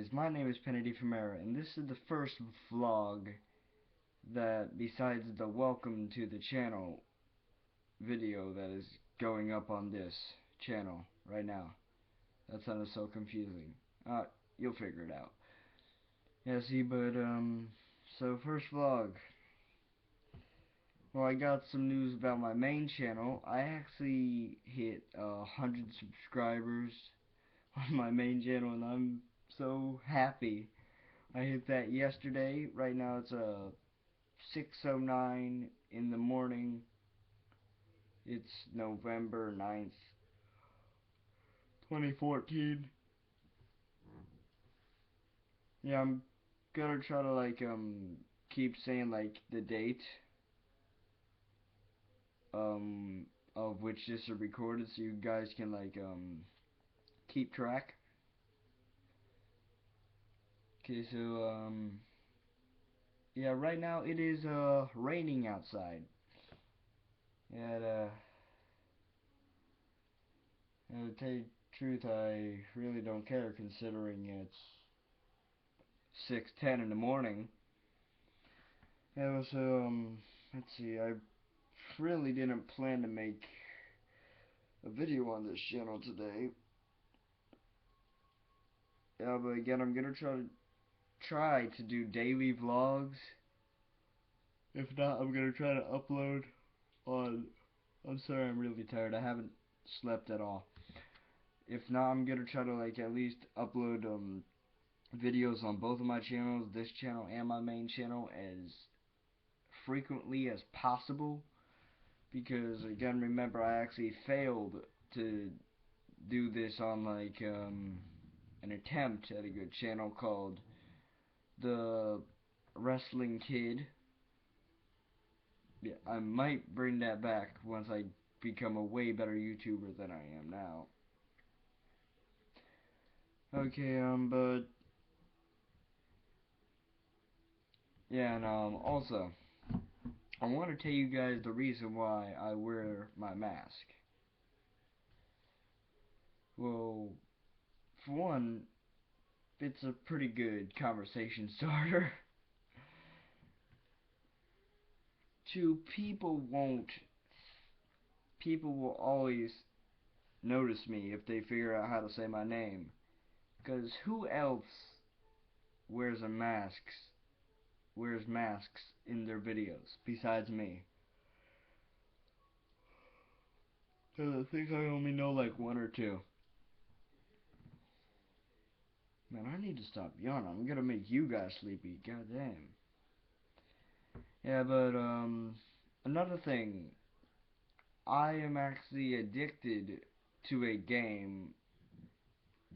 anyways, my name is Penny Femera, and this is the first vlog that, besides the welcome to the channel video that is going up on this channel right now. That sounded so confusing. You'll figure it out. Yeah, see, but, so first vlog. Well, I got some news about my main channel. I actually hit 100 subscribers on my main channel, and I'm so happy. I hit that yesterday. Right now it's 6:09 in the morning. It's November 9th, 2014. Yeah, I'm gonna try to keep saying the date of which this is recorded, so you guys can keep track. Okay, so yeah, right now it is raining outside. And to tell you the truth, I really don't care, considering it's 6:10 in the morning. Yeah, so let's see, I really didn't plan to make a video on this channel today. Yeah, but again, I'm gonna try to do daily vlogs. If not, I'm gonna try to upload on. I'm sorry, I'm really tired. I haven't slept at all. If not, I'm gonna try to at least upload videos on both of my channels, this channel and my main channel, as frequently as possible. Because again, remember, I actually failed to do this on an attempt at a good channel called The Wrestling Kid. Yeah, I might bring that back once I become a way better YouTuber than I am now. Okay, but yeah, and also, I want to tell you guys the reason why I wear my mask. Well, for one, it's a pretty good conversation starter. Two, people will always notice me if they figure out how to say my name. Because who else wears masks in their videos besides me? Because I think I only know one or two. Man, I need to stop yawning. I'm gonna make you guys sleepy. God damn. Yeah, but another thing, I am actually addicted to a game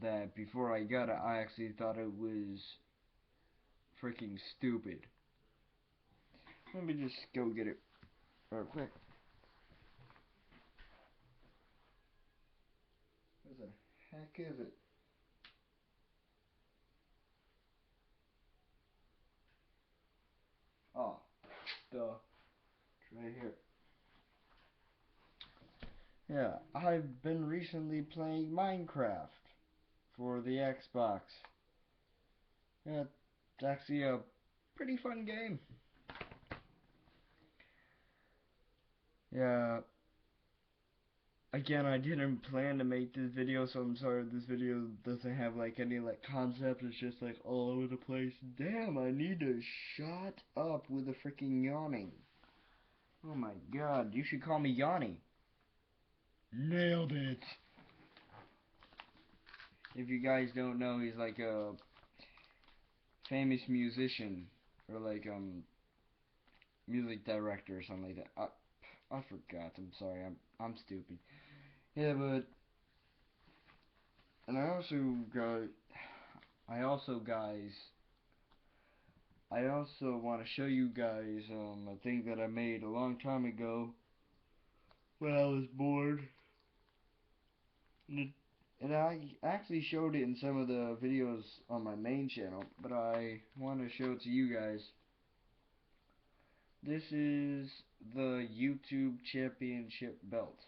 that before I got it, I actually thought it was freaking stupid. Let me just go get it real quick. What the heck is it? Oh, duh. It's right here. Yeah, I've been recently playing Minecraft for the Xbox. Yeah, it's actually a pretty fun game. Yeah, again, I didn't plan to make this video, so I'm sorry if this video doesn't have any concept. It's just all over the place. Damn, I need to shut up with the freaking yawning. Oh my god, you should call me Yanni. Nailed it. If you guys don't know, he's a famous musician, or music director or something like that. I forgot. I'm sorry. I'm stupid. Yeah, but and I also guys, I also want to show you guys a thing that I made a long time ago when I was bored. And I actually showed it in some of the videos on my main channel, but I want to show it to you guys. This is the YouTube Championship belt.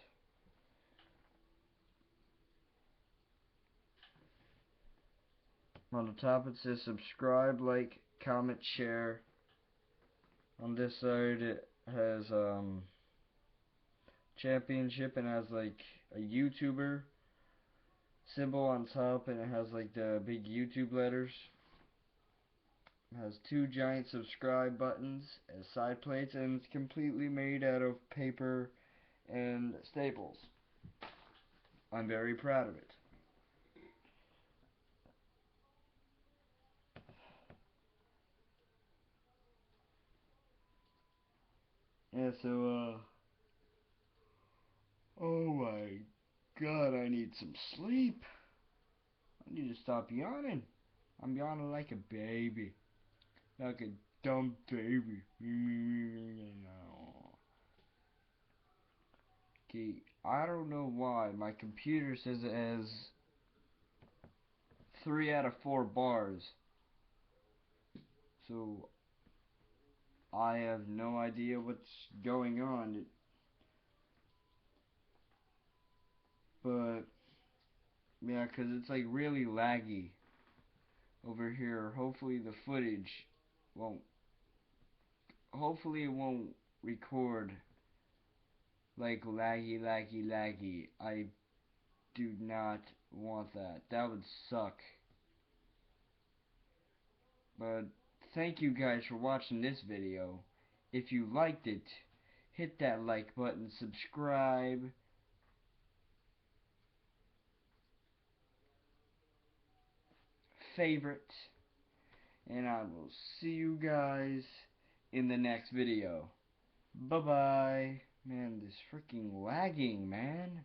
On the top it says subscribe, like, comment, share. On this side it has championship and has like a YouTuber symbol on top, and it has like the big YouTube letters. It has two giant subscribe buttons as side plates, and it's completely made out of paper and staples. I'm very proud of it. Yeah, so oh my god, I need some sleep. I need to stop yawning. I'm yawning like a baby. Like a dumb baby. Okay, I don't know why my computer says it has 3 out of 4 bars. So I have no idea what's going on. But yeah, 'cause it's like really laggy over here. Won't hopefully it won't record like laggy. I do not want that. That would suck. But thank you guys for watching this video. If you liked it, hit that like button, subscribe, favorite, and I will see you guys in the next video. Bye bye. Man, this freaking lagging, man.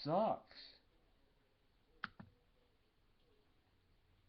Sucks.